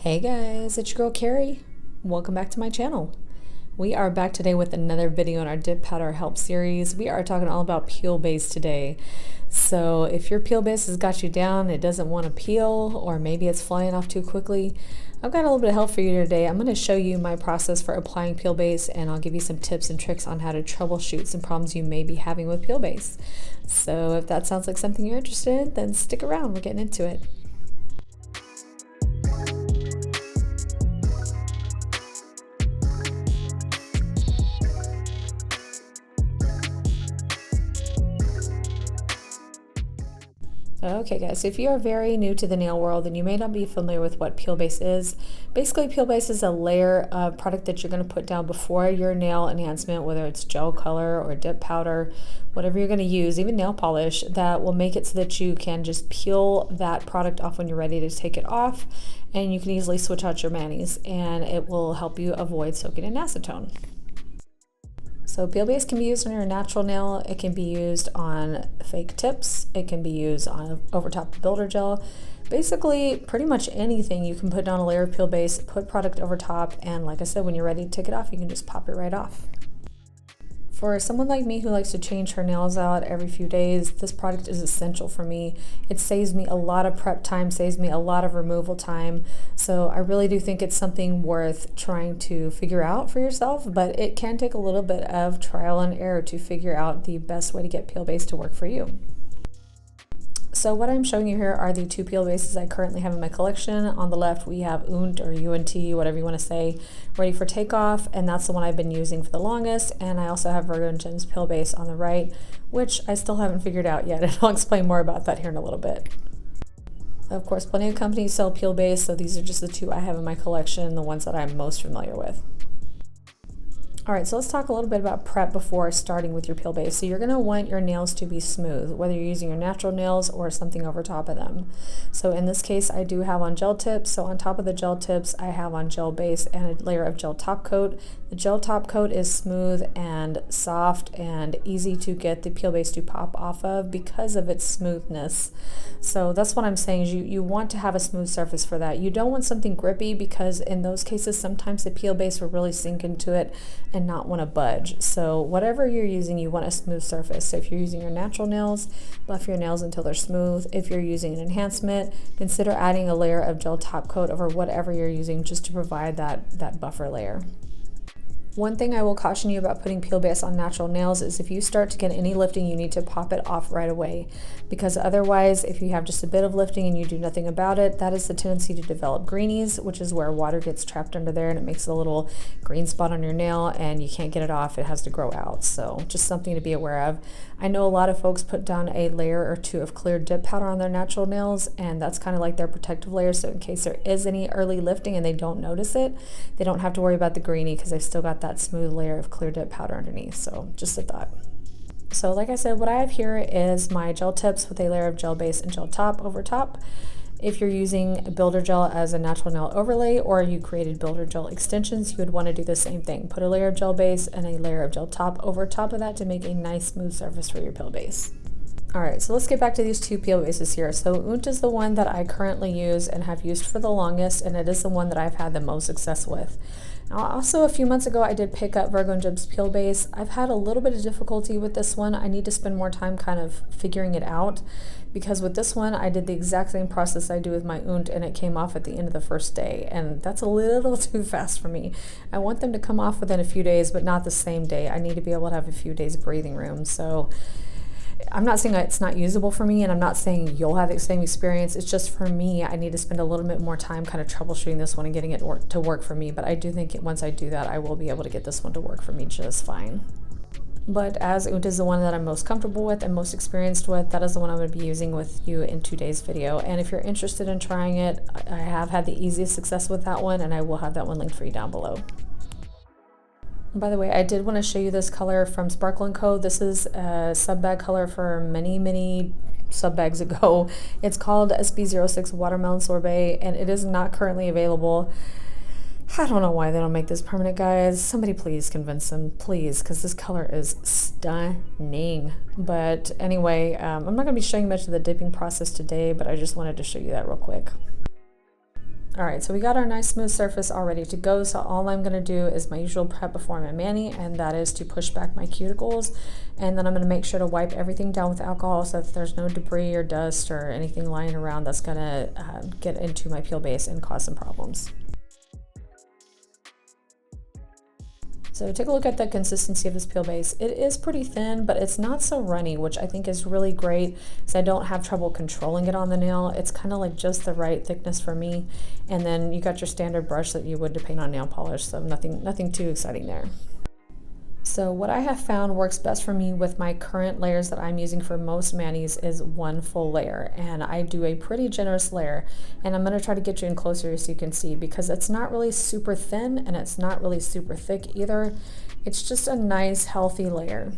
Hey guys, it's your girl Carrie. Welcome back to my channel. We are back today with another video in our dip powder help series. We are talking all about peel base today. So if your peel base has got you down, it doesn't want to peel, or maybe it's flying off too quickly, I've got a little bit of help for you today. I'm going to show you my process for applying peel base, and I'll give you some tips and tricks on how to troubleshoot some problems you may be having with peel base. So if that sounds like something you're interested in, then stick around. We're getting into it. Okay guys, so if you are very new to the nail world and you may not be familiar with what peel base is, basically peel base is a layer of product that you're going to put down before your nail enhancement, whether it's gel color or dip powder, whatever you're going to use, even nail polish, that will make it so that you can just peel that product off when you're ready to take it off, and you can easily switch out your manis, and it will help you avoid soaking in acetone. So peel base can be used on your natural nail, it can be used on fake tips, it can be used on over top of builder gel. Basically, pretty much anything you can put down a layer of peel base, put product over top, and like I said, when you're ready to take it off, you can just pop it right off. For someone like me who likes to change her nails out every few days, this product is essential for me. It saves me a lot of prep time, saves me a lot of removal time. So I really do think it's something worth trying to figure out for yourself, but it can take a little bit of trial and error to figure out the best way to get peel base to work for you. So what I'm showing you here are the two peel bases I currently have in my collection. On the left we have UNT or UNT, whatever you want to say, ready for takeoff, and that's the one I've been using for the longest. And I also have Virgo and Gems peel base on the right, which I still haven't figured out yet, and I'll explain more about that here in a little bit. Of course, plenty of companies sell peel base, so these are just the two I have in my collection, the ones that I'm most familiar with. Alright, so let's talk a little bit about prep before starting with your peel base. So you're going to want your nails to be smooth, whether you're using your natural nails or something over top of them. So in this case, I do have on gel tips. So on top of the gel tips, I have on gel base and a layer of gel top coat. The gel top coat is smooth and soft and easy to get the peel base to pop off of because of its smoothness. So that's what I'm saying is you want to have a smooth surface for that. You don't want something grippy, because in those cases, sometimes the peel base will really sink into it and not want to budge. So whatever you're using, you want a smooth surface. So if you're using your natural nails, buff your nails until they're smooth. If you're using an enhancement, consider adding a layer of gel top coat over whatever you're using just to provide that buffer layer. One thing I will caution you about putting peel base on natural nails is if you start to get any lifting, you need to pop it off right away, because otherwise, if you have just a bit of lifting and you do nothing about it, that is the tendency to develop greenies, which is where water gets trapped under there and it makes a little green spot on your nail and you can't get it off. It has to grow out. So just something to be aware of. I know a lot of folks put down a layer or two of clear dip powder on their natural nails, and that's kind of like their protective layer. So in case there is any early lifting and they don't notice it, they don't have to worry about the greenie because they've still got that smooth layer of clear dip powder underneath. So just a thought. So like I said, what I have here is my gel tips with a layer of gel base and gel top over top. If you're using builder gel as a natural nail overlay, or you created builder gel extensions, you would want to do the same thing. Put a layer of gel base and a layer of gel top over top of that to make a nice smooth surface for your peel base. Alright, so let's get back to these two peel bases here. So UNT is the one that I currently use and have used for the longest, and it is the one that I've had the most success with. Now, also a few months ago, I did pick up Virgo and Gems peel base. I've had a little bit of difficulty with this one. I need to spend more time kind of figuring it out, because with this one, I did the exact same process I do with my UNT, and it came off at the end of the first day, and that's a little too fast for me. I want them to come off within a few days, but not the same day. I need to be able to have a few days breathing room. So I'm not saying it's not usable for me, and I'm not saying you'll have the same experience. It's just for me, I need to spend a little bit more time kind of troubleshooting this one and getting it to work for me. But I do think once I do that, I will be able to get this one to work for me just fine. But as UNT is the one that I'm most comfortable with and most experienced with, that is the one I'm going to be using with you in today's video. And if you're interested in trying it, I have had the easiest success with that one, and I will have that one linked for you down below. By the way, I did want to show you this color from Sparkle & Co. This is a sub bag color for many sub bags ago. It's called SB06 Watermelon Sorbet, and it is not currently available. I don't know why they don't make this permanent, guys. Somebody please convince them, please, because this color is stunning. But anyway, I'm not going to be showing much of the dipping process today, but I just wanted to show you that real quick. All right, so we got our nice smooth surface all ready to go. So all I'm gonna do is my usual prep before my mani, and that is to push back my cuticles. And then I'm gonna make sure to wipe everything down with alcohol so that there's no debris or dust or anything lying around that's gonna get into my peel base and cause some problems. So take a look at the consistency of this peel base. It is pretty thin, but it's not so runny, which I think is really great because I don't have trouble controlling it on the nail. It's kind of like just the right thickness for me. And then you got your standard brush that you would to paint on nail polish, so nothing too exciting there. So what I have found works best for me with my current layers that I'm using for most manis is one full layer, and I do a pretty generous layer, and I'm going to try to get you in closer so you can see, because it's not really super thin and it's not really super thick either. It's just a nice healthy layer.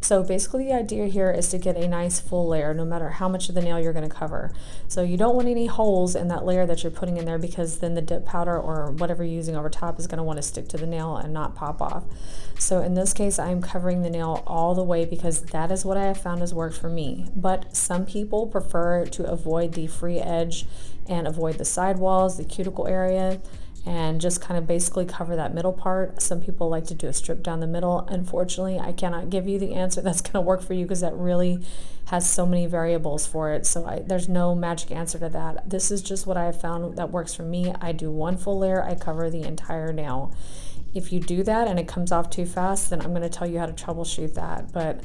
So basically the idea here is to get a nice full layer no matter how much of the nail you're going to cover. So you don't want any holes in that layer that you're putting in there, because then the dip powder or whatever you're using over top is going to want to stick to the nail and not pop off. So in this case I'm covering the nail all the way because that is what I have found has worked for me. But some people prefer to avoid the free edge and avoid the sidewalls, the cuticle area, and just kind of basically cover that middle part. Some people like to do a strip down the middle. Unfortunately, I cannot give you the answer that's going to work for you because that really has so many variables for it. So there's no magic answer to that. This is just what I have found that works for me. I do one full layer, I cover the entire nail. If you do that and it comes off too fast, then I'm going to tell you how to troubleshoot that. But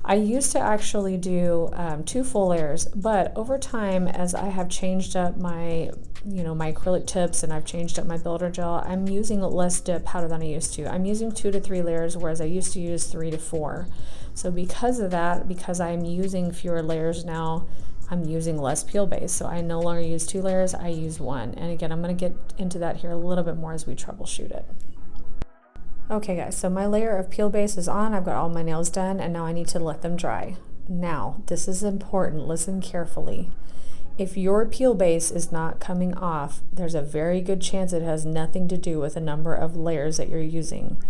I used to actually do 2 full layers, but over time, as I have changed up my my acrylic tips and I've changed up my builder gel, I'm using less dip powder than I used to. I'm using 2 to 3 layers, whereas I used to use 3 to 4. So because of that, because I'm using fewer layers now, I'm using less peel base. So I no longer use 2 layers, I use 1. And again, I'm going to get into that here a little bit more as we troubleshoot it. Okay guys, so my layer of peel base is on. I've got all my nails done, and now I need to let them dry. Now, this is important, listen carefully. If your peel base is not coming off, there's a very good chance it has nothing to do with the number of layers that you're using.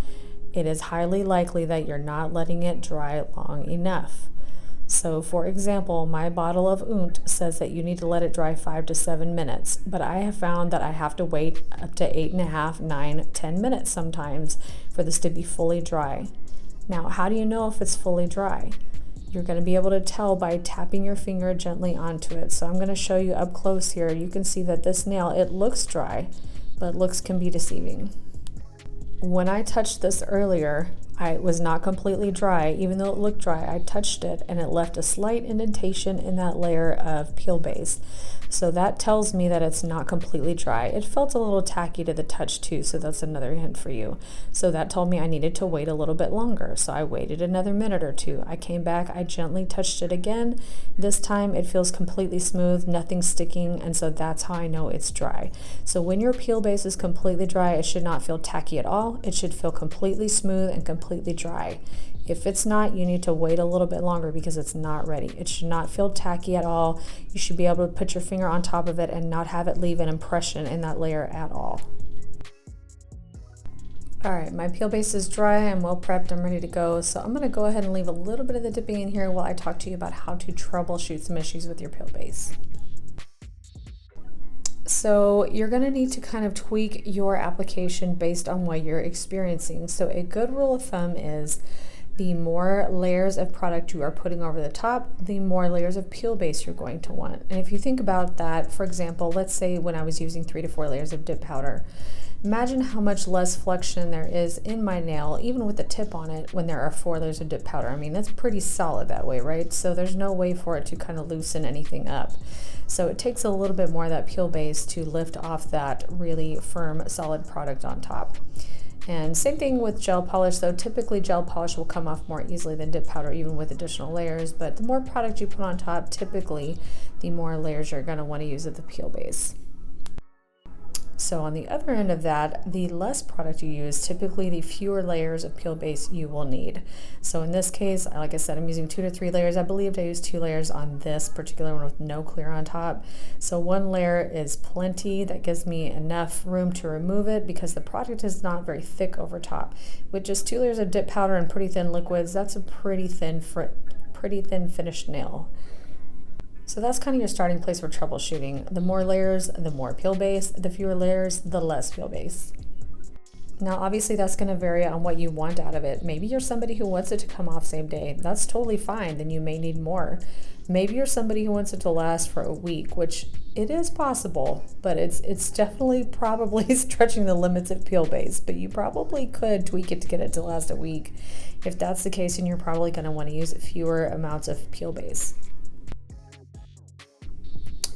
It is highly likely that you're not letting it dry long enough. So for example, my bottle of Oont says that you need to let it dry 5 to 7 minutes, but I have found that I have to wait up to 8.5, 9, 10 minutes sometimes for this to be fully dry. Now, how do you know if it's fully dry? You're going to be able to tell by tapping your finger gently onto it. So I'm going to show you up close here. You can see that this nail, it looks dry, but looks can be deceiving. When I touched this earlier, it was not completely dry. Even though it looked dry, I touched it and it left a slight indentation in that layer of peel base. So that tells me that it's not completely dry. It felt a little tacky to the touch too, so that's another hint for you. So that told me I needed to wait a little bit longer. So I waited another minute or 2. I came back, I gently touched it again. This time it feels completely smooth, nothing sticking, and so that's how I know it's dry. So when your peel base is completely dry, it should not feel tacky at all. It should feel completely smooth and completely dry. If it's not, you need to wait a little bit longer because it's not ready. It should not feel tacky at all. You should be able to put your finger on top of it and not have it leave an impression in that layer at all. All right, my peel base is dry. I'm well prepped. I'm ready to go. So I'm going to go ahead and leave a little bit of the dipping in here while I talk to you about how to troubleshoot some issues with your peel base. So you're going to need to kind of tweak your application based on what you're experiencing. So a good rule of thumb is the more layers of product you are putting over the top, the more layers of peel base you're going to want. And if you think about that, for example, let's say when I was using 3 to 4 layers of dip powder, imagine how much less flexion there is in my nail, even with the tip on it, when there are 4 layers of dip powder. I mean, that's pretty solid that way, right? So there's no way for it to kind of loosen anything up. So it takes a little bit more of that peel base to lift off that really firm, solid product on top. And same thing with gel polish, though typically gel polish will come off more easily than dip powder, even with additional layers, but the more product you put on top, typically the more layers you're going to want to use of the peel base. So on the other end of that, the less product you use, typically the fewer layers of peel base you will need. So in this case, like I said, I'm using 2 to 3 layers. I believed I used 2 layers on this particular one with no clear on top. So 1 layer is plenty. That gives me enough room to remove it because the product is not very thick over top. With just 2 layers of dip powder and pretty thin liquids, that's a pretty thin finished nail. So that's kind of your starting place for troubleshooting. The more layers, the more peel base. The fewer layers, the less peel base. Now, obviously that's going to vary on what you want out of it. Maybe you're somebody who wants it to come off same day. That's totally fine. Then you may need more. Maybe you're somebody who wants it to last for a week, which it is possible, but it's definitely probably stretching the limits of peel base. But you probably could tweak it to get it to last a week. If that's the case, then you're probably going to want to use fewer amounts of peel base.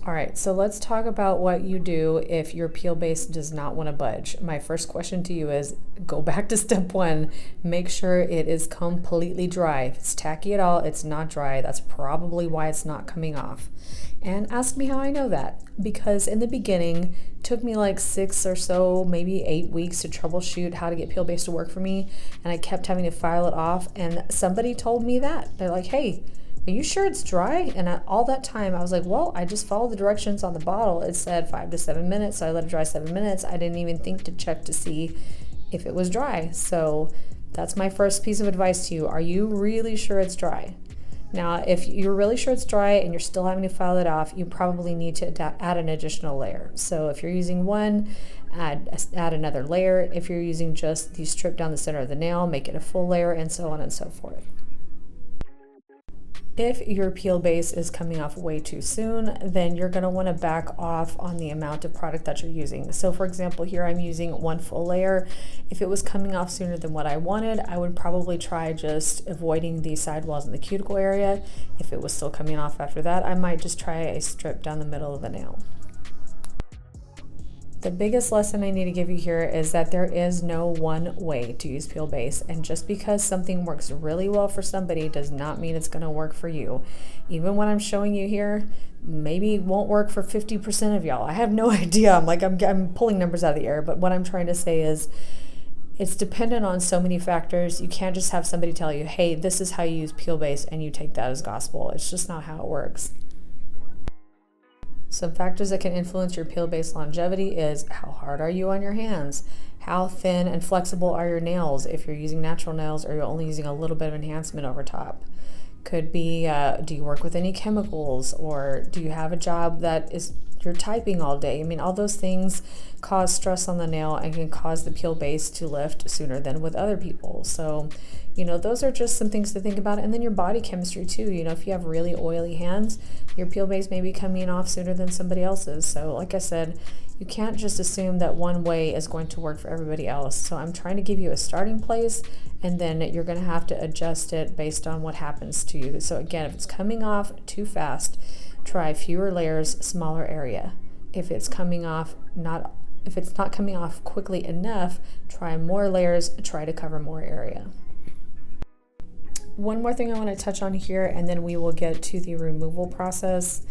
All right, so let's talk about what you do if your peel base does not want to budge. My first question to you is go back to step one. Make sure it is completely dry. If it's tacky at all, it's not dry. That's probably why it's not coming off. And ask me how I know that. Because in the beginning, it took me like 6 or so, maybe 8 weeks to troubleshoot how to get peel base to work for me. And I kept having to file it off. And somebody told me that. They're like, hey, are you sure it's dry? And all that time I was like, well, I just followed the directions on the bottle. It said 5 to 7 minutes, so I let it dry 7 minutes. I didn't even think to check to see if it was dry. So that's my first piece of advice to you. Are you really sure it's dry? Now, if you're really sure it's dry and you're still having to file it off, you probably need to add an additional layer. So if you're using one, add another layer. If you're using just the strip down the center of the nail, make it a full layer, and so on and so forth. If your peel base is coming off way too soon, then you're going to want to back off on the amount of product that you're using. So for example, here I'm using 1 full layer. If it was coming off sooner than what I wanted, I would probably try just avoiding the sidewalls in the cuticle area. If it was still coming off after that, I might just try a strip down the middle of the nail. The biggest lesson I need to give you here is that there is no one way to use peel base, and just because something works really well for somebody does not mean it's going to work for you. Even what I'm showing you here, maybe it won't work for 50% of y'all. I have no idea. I'm pulling numbers out of the air, but what I'm trying to say is it's dependent on so many factors. You can't just have somebody tell you, hey, this is how you use peel base, and you take that as gospel. It's just not how it works. Some factors that can influence your peel base longevity is how hard are you on your hands? How thin and flexible are your nails if you're using natural nails or you're only using a little bit of enhancement over top? Could be, do you work with any chemicals, or do you have a job that is you're typing all day? I mean, all those things cause stress on the nail and can cause the peel base to lift sooner than with other people. So, those are just some things to think about. And then your body chemistry too. If you have really oily hands, your peel base may be coming off sooner than somebody else's. So like I said, you can't just assume that one way is going to work for everybody else. So I'm trying to give you a starting place, and then you're going to have to adjust it based on what happens to you. So again, if it's coming off too fast, try fewer layers, smaller area. If it's not coming off quickly enough, try more layers, try to cover more area. One more thing I want to touch on here, and then we will get to the removal process.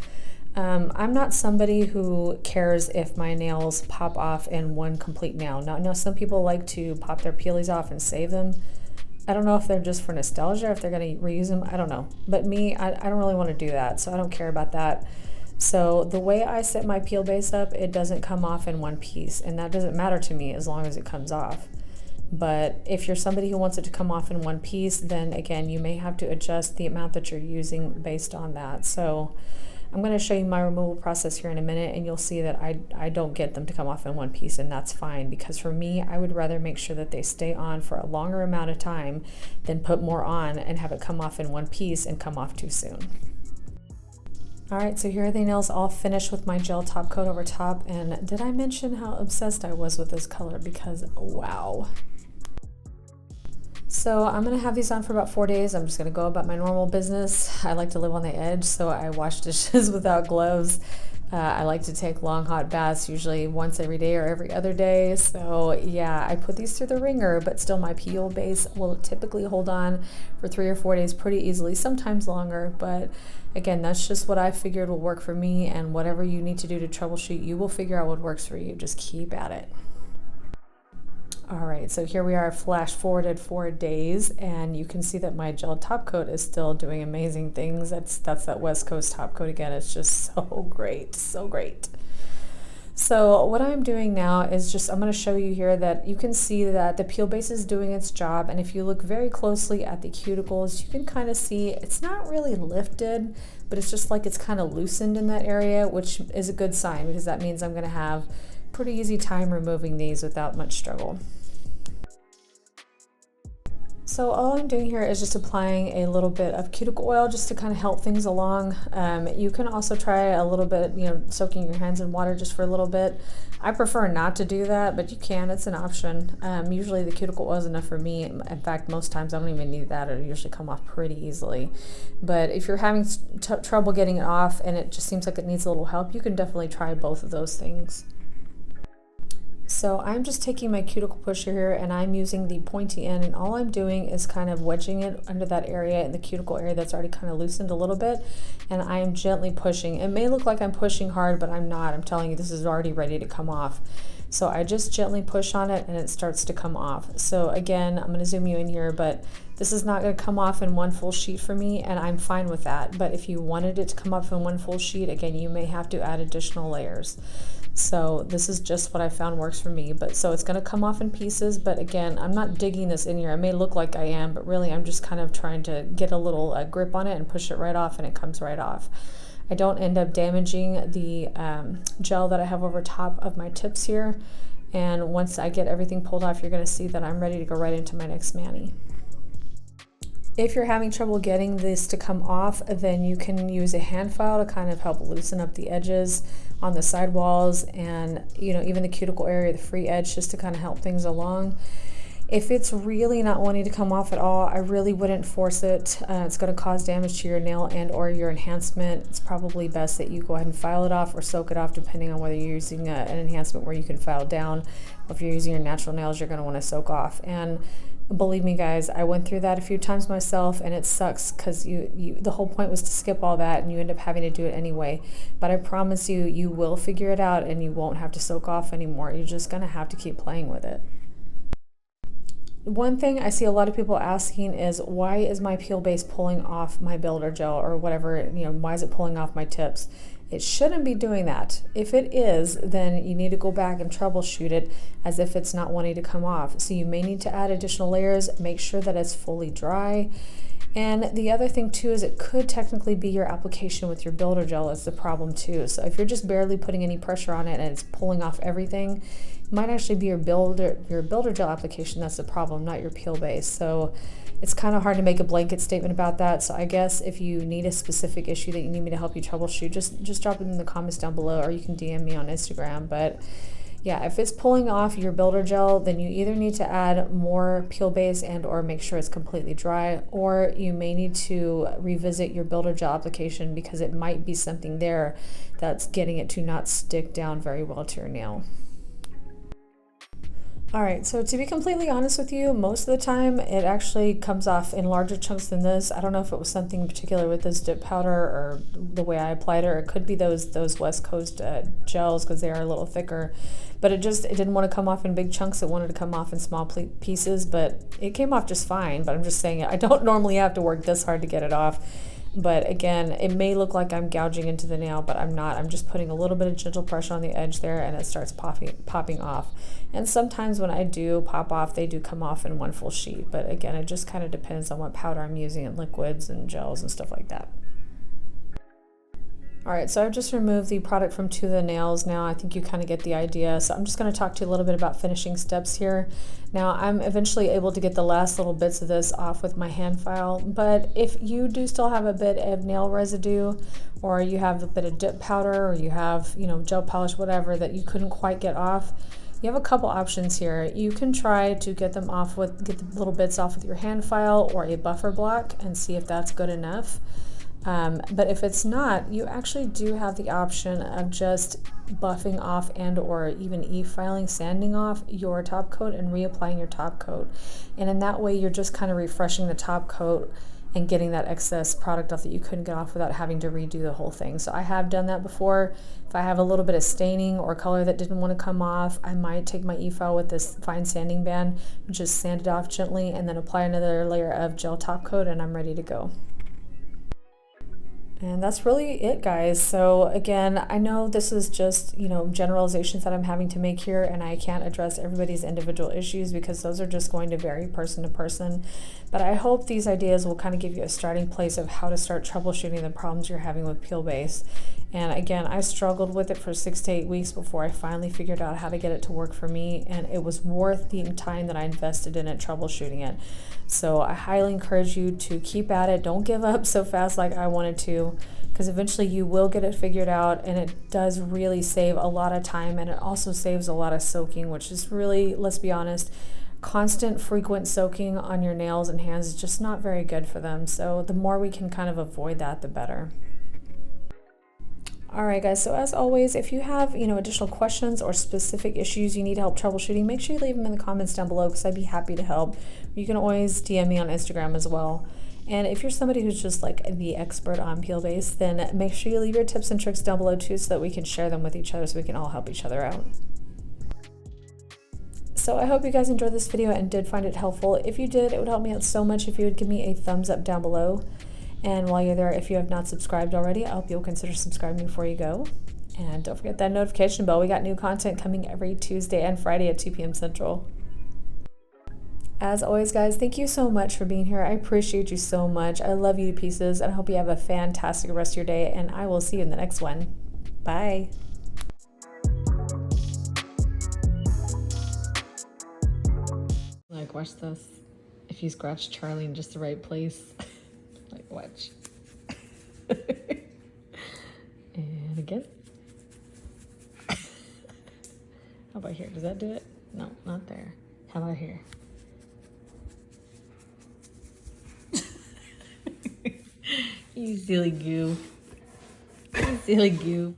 I'm not somebody who cares if my nails pop off in one complete nail. Now, some people like to pop their peelies off and save them. I don't know if they're just for nostalgia, if they're going to reuse them, I don't know. But me, I don't really want to do that, so I don't care about that. So the way I set my peel base up, it doesn't come off in one piece, and that doesn't matter to me as long as it comes off. But if you're somebody who wants it to come off in one piece, then again, you may have to adjust the amount that you're using based on that. So I'm going to show you my removal process here in a minute, and you'll see that I don't get them to come off in one piece, and that's fine, because for me, I would rather make sure that they stay on for a longer amount of time than put more on and have it come off in one piece and come off too soon. All right, so here are the nails all finished with my gel top coat over top, and did I mention how obsessed I was with this color? Because wow. So I'm going to have these on for about 4 days. I'm just going to go about my normal business. I like to live on the edge, so I wash dishes without gloves. I like to take long hot baths, usually once every day or every other day. So yeah, I put these through the ringer, but still my peel base will typically hold on for 3 or 4 days pretty easily, sometimes longer. But again, that's just what I figured will work for me, and whatever you need to do to troubleshoot, you will figure out what works for you. Just keep at it. All right, so here we are flash forwarded 4 days, and you can see that my gel top coat is still doing amazing things. That's that West Coast top coat again. It's just so great, so great. So what I'm doing now is just, I'm going to show you here that you can see that the peel base is doing its job, and if you look very closely at the cuticles, you can kind of see it's not really lifted, but it's just like it's kind of loosened in that area, which is a good sign because that means I'm going to have pretty easy time removing these without much struggle. So all I'm doing here is just applying a little bit of cuticle oil just to kind of help things along. You can also try a little bit, soaking your hands in water just for a little bit. I prefer not to do that, but you can, it's an option. Usually the cuticle oil is enough for me. In fact, most times I don't even need that. It'll usually come off pretty easily. But if you're having trouble getting it off and it just seems like it needs a little help, you can definitely try both of those things. So I'm just taking my cuticle pusher here and I'm using the pointy end, and all I'm doing is kind of wedging it under that area in the cuticle area that's already kind of loosened a little bit, and I am gently pushing. It may look like I'm pushing hard, but I'm not. I'm telling you, this is already ready to come off. So I just gently push on it and it starts to come off. So again, I'm going to zoom you in here, but this is not going to come off in one full sheet for me, and I'm fine with that. But if you wanted it to come off in one full sheet, again, you may have to add additional layers. So this is just what I found works for me. But so it's going to come off in pieces, but again, I'm not digging this in here. I may look like I am, but really I'm just kind of trying to get a little grip on it and push it right off, and it comes right off. I don't end up damaging the gel that I have over top of my tips here. And once I get everything pulled off, you're going to see that I'm ready to go right into my next mani. If you're having trouble getting this to come off, then you can use a hand file to kind of help loosen up the edges on the side walls and even the cuticle area, the free edge, just to kind of help things along. If it's really not wanting to come off at all, I really wouldn't force it. It's going to cause damage to your nail and or your enhancement. It's probably best that you go ahead and file it off or soak it off, depending on whether you're using an enhancement where you can file down, or if you're using your natural nails, you're going to want to soak off. And believe me guys, I went through that a few times myself, and it sucks because the whole point was to skip all that and you end up having to do it anyway. But I promise you, you will figure it out and you won't have to soak off anymore. You're just going to have to keep playing with it. One thing I see a lot of people asking is, why is my peel base pulling off my builder gel or whatever, why is it pulling off my tips? It shouldn't be doing that. If it is, then you need to go back and troubleshoot it as if it's not wanting to come off. So you may need to add additional layers, make sure that it's fully dry. And the other thing too is it could technically be your application with your builder gel that's the problem too. So if you're just barely putting any pressure on it and it's pulling off everything, it might actually be your builder gel application that's the problem, not your peel base. So it's kind of hard to make a blanket statement about that. So I guess if you need a specific issue that you need me to help you troubleshoot, just drop it in the comments down below, or you can DM me on Instagram. But yeah, if it's pulling off your builder gel, then you either need to add more peel base and or make sure it's completely dry, or you may need to revisit your builder gel application because it might be something there that's getting it to not stick down very well to your nail. Alright, so to be completely honest with you, most of the time it actually comes off in larger chunks than this. I don't know if it was something in particular with this dip powder or the way I applied it, or it could be those West Coast gels because they are a little thicker. But it didn't want to come off in big chunks. It wanted to come off in small pieces, but it came off just fine. But I'm just saying, I don't normally have to work this hard to get it off. But again, it may look like I'm gouging into the nail, but I'm not. I'm just putting a little bit of gentle pressure on the edge there, and it starts popping off. And sometimes when I do pop off, they do come off in one full sheet. But again, it just kind of depends on what powder I'm using and liquids and gels and stuff like that. Alright, so I've just removed the product from two of the nails now. I think you kind of get the idea. So I'm just going to talk to you a little bit about finishing steps here. Now I'm eventually able to get the last little bits of this off with my hand file, but if you do still have a bit of nail residue, or you have a bit of dip powder, or you have, gel polish, whatever, that you couldn't quite get off, you have a couple options here. You can try to get the little bits off with your hand file or a buffer block and see if that's good enough. But if it's not, you actually do have the option of just buffing off and or even e-filing, sanding off your top coat and reapplying your top coat. And in that way, you're just kind of refreshing the top coat and getting that excess product off that you couldn't get off without having to redo the whole thing. So I have done that before. If I have a little bit of staining or color that didn't want to come off, I might take my e-file with this fine sanding band, just sand it off gently, and then apply another layer of gel top coat, and I'm ready to go. And that's really it, guys. So again, I know this is just, generalizations that I'm having to make here, and I can't address everybody's individual issues because those are just going to vary person to person. But I hope these ideas will kind of give you a starting place of how to start troubleshooting the problems you're having with peel base. And again, I struggled with it for 6 to 8 weeks before I finally figured out how to get it to work for me, and it was worth the time that I invested in it troubleshooting it. So I highly encourage you to keep at it. Don't give up so fast like I wanted to, because eventually you will get it figured out, and it does really save a lot of time, and it also saves a lot of soaking, which is really, let's be honest, constant frequent soaking on your nails and hands is just not very good for them. So the more we can kind of avoid that, the better. All right, guys, so as always, if you have, additional questions or specific issues you need help troubleshooting, make sure you leave them in the comments down below because I'd be happy to help. You can always DM me on Instagram as well. And if you're somebody who's just like the expert on peel base, then make sure you leave your tips and tricks down below too so that we can share them with each other so we can all help each other out. So I hope you guys enjoyed this video and did find it helpful. If you did, it would help me out so much if you would give me a thumbs up down below. And while you're there, if you have not subscribed already, I hope you'll consider subscribing before you go. And don't forget that notification bell. We got new content coming every Tuesday and Friday at 2 p.m. Central. As always, guys, thank you so much for being here. I appreciate you so much. I love you to pieces, and I hope you have a fantastic rest of your day, and I will see you in the next one. Bye. Like, watch this. If you scratch Charlie in just the right place. Like, watch. And again. How about here? Does that do it? No, not there. How about here? You silly goof. You silly goof.